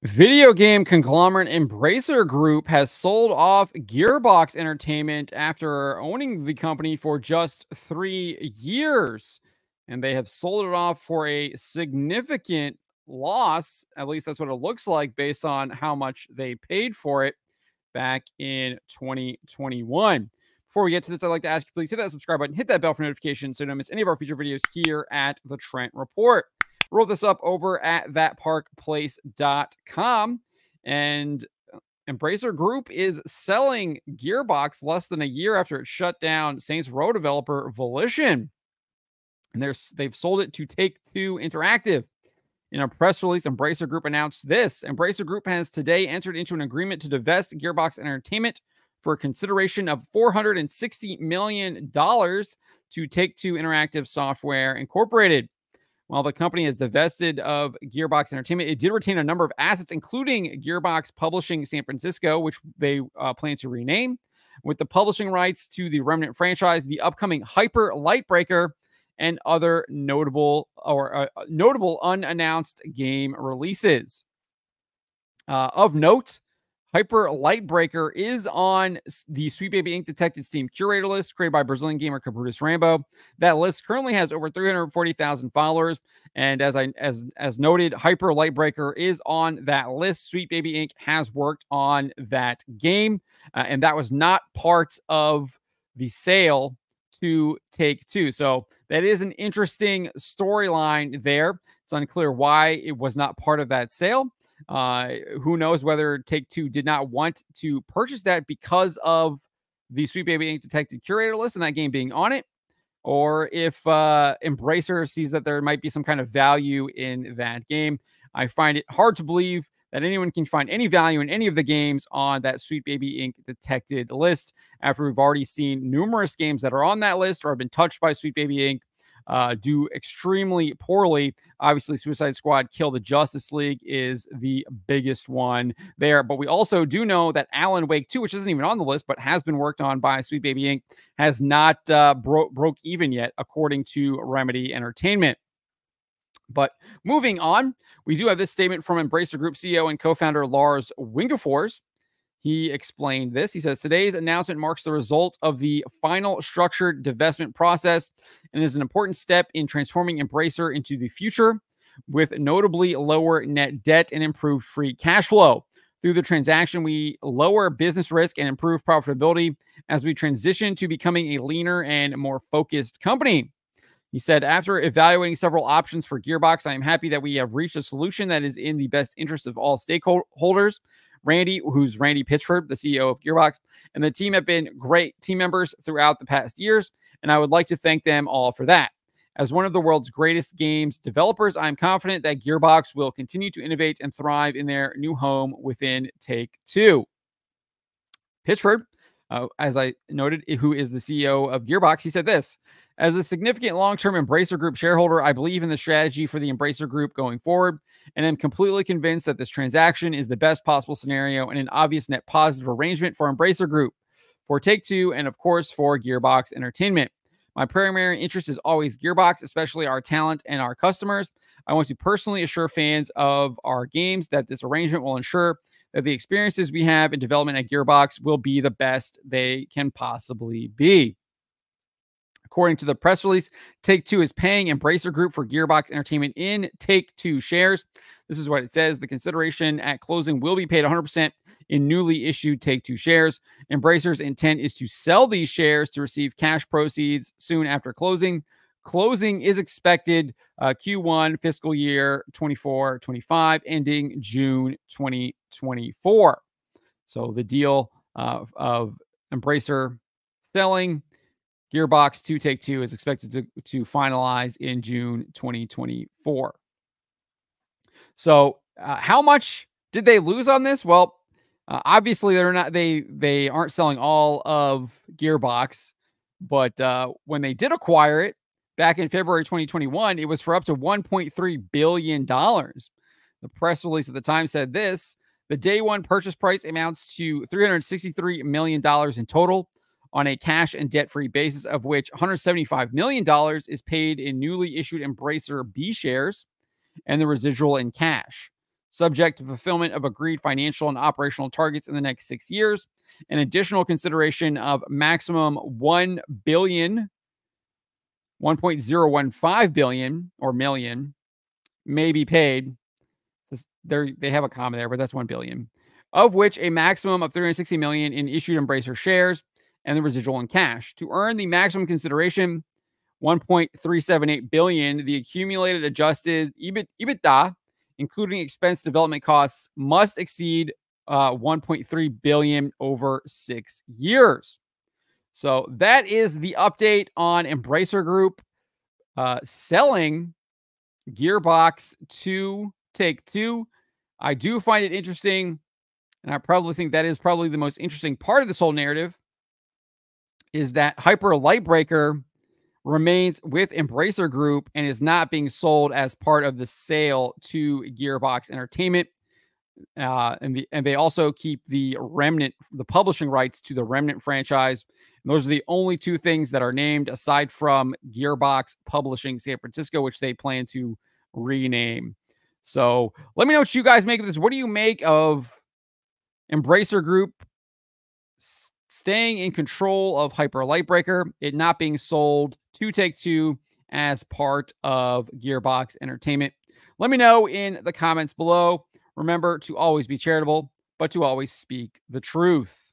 Video game conglomerate Embracer Group has sold off Gearbox Entertainment after owning the company for just 3 years. And they have sold it off for a significant loss. At least that's what it looks like based on how much they paid for it back in 2021. Before we get to this, I'd like to ask you, please hit that subscribe button, hit that bell for notifications so you don't miss any of our future videos here at the Trent Report. Wrote this up over at thatparkplace.com, and Embracer Group is selling Gearbox less than a year after it shut down Saints Row developer Volition. And they've sold it to Take-Two Interactive. In a press release, Embracer Group announced this. Embracer Group has today entered into an agreement to divest Gearbox Entertainment for a consideration of $460 million to Take-Two Interactive Software Incorporated. While the company is divested of Gearbox Entertainment, it did retain a number of assets, including Gearbox Publishing San Francisco, which they plan to rename, with the publishing rights to the Remnant franchise, the upcoming Hyper Lightbreaker, and other notable unannounced game releases. Of note, Hyper Lightbreaker is on the Sweet Baby Inc. Detected Steam Curator list created by Brazilian gamer Cabrutus Rambo. That list currently has over 340,000 followers, and as noted, Hyper Lightbreaker is on that list. Sweet Baby Inc. has worked on that game, and that was not part of the sale to Take-Two. So that is an interesting storyline there. It's unclear why it was not part of that sale. Who knows whether Take-Two did not want to purchase that because of the Sweet Baby Inc. Detected Curator list and that game being on it, or if Embracer sees that there might be some kind of value in that game. I find it hard to believe that anyone can find any value in any of the games on that Sweet Baby Inc. Detected list after we've already seen numerous games that are on that list or have been touched by Sweet Baby Inc. Do extremely poorly. Obviously, Suicide Squad Kill the Justice League is the biggest one there. But we also do know that Alan Wake 2, which isn't even on the list, but has been worked on by Sweet Baby Inc., has not broke even yet, according to Remedy Entertainment. But moving on, we do have this statement from Embracer Group CEO and co-founder Lars Wingefors. He explained this. He says, today's announcement marks the result of the final structured divestment process and is an important step in transforming Embracer into the future with notably lower net debt and improved free cash flow. Through the transaction, we lower business risk and improve profitability as we transition to becoming a leaner and more focused company. He said, after evaluating several options for Gearbox, I am happy that we have reached a solution that is in the best interest of all stakeholders. Randy, who's Randy Pitchford, the CEO of Gearbox, and the team have been great team members throughout the past years, and I would like to thank them all for that. As one of the world's greatest games developers, I'm confident that Gearbox will continue to innovate and thrive in their new home within Take-Two. Pitchford, as I noted, who is the CEO of Gearbox, he said this: as a significant long-term Embracer Group shareholder, I believe in the strategy for the Embracer Group going forward, and am completely convinced that this transaction is the best possible scenario and an obvious net positive arrangement for Embracer Group, for Take-Two, and of course for Gearbox Entertainment. My primary interest is always Gearbox, especially our talent and our customers. I want to personally assure fans of our games that this arrangement will ensure that the experiences we have in development at Gearbox will be the best they can possibly be. According to the press release, Take-Two is paying Embracer Group for Gearbox Entertainment in Take-Two shares. This is what it says. The consideration at closing will be paid 100% in newly issued Take-Two shares. Embracer's intent is to sell these shares to receive cash proceeds soon after closing. Closing is expected Q1 fiscal year 24-25, ending June 2024. So the deal of Embracer selling Gearbox to Take-Two is expected to finalize in June 2024. So how much did they lose on this? Well, obviously they aren't selling all of Gearbox, but when they did acquire it back in February 2021, it was for up to $1.3 billion. The press release at the time said this: the day one purchase price amounts to $363 million in total on a cash and debt-free basis, of which $175 million is paid in newly issued Embracer B shares and the residual in cash. subject to fulfillment of agreed financial and operational targets in the next 6 years. An additional consideration of maximum 1 billion, 1.015 billion or million may be paid. They have a comma there, but that's 1 billion, of which a maximum of 360 million in issued Embracer shares and the residual in cash. To earn the maximum consideration, 1.378 billion, the accumulated adjusted EBITDA, including expense development costs, must exceed 1.3 billion over 6 years. So that is the update on Embracer Group selling Gearbox to Take-Two. I do find it interesting, and I probably think that is probably the most interesting part of this whole narrative, is that Hyper Lightbreaker remains with Embracer Group and is not being sold as part of the sale to Gearbox Entertainment. And they also keep the publishing rights to the Remnant franchise. And those are the only two things that are named, aside from Gearbox Publishing San Francisco, which they plan to rename. So let me know what you guys make of this. What do you make of Embracer Group staying in control of Hyper Lightbreaker, it not being sold to Take-Two as part of Gearbox Entertainment? Let me know in the comments below. Remember to always be charitable, but to always speak the truth.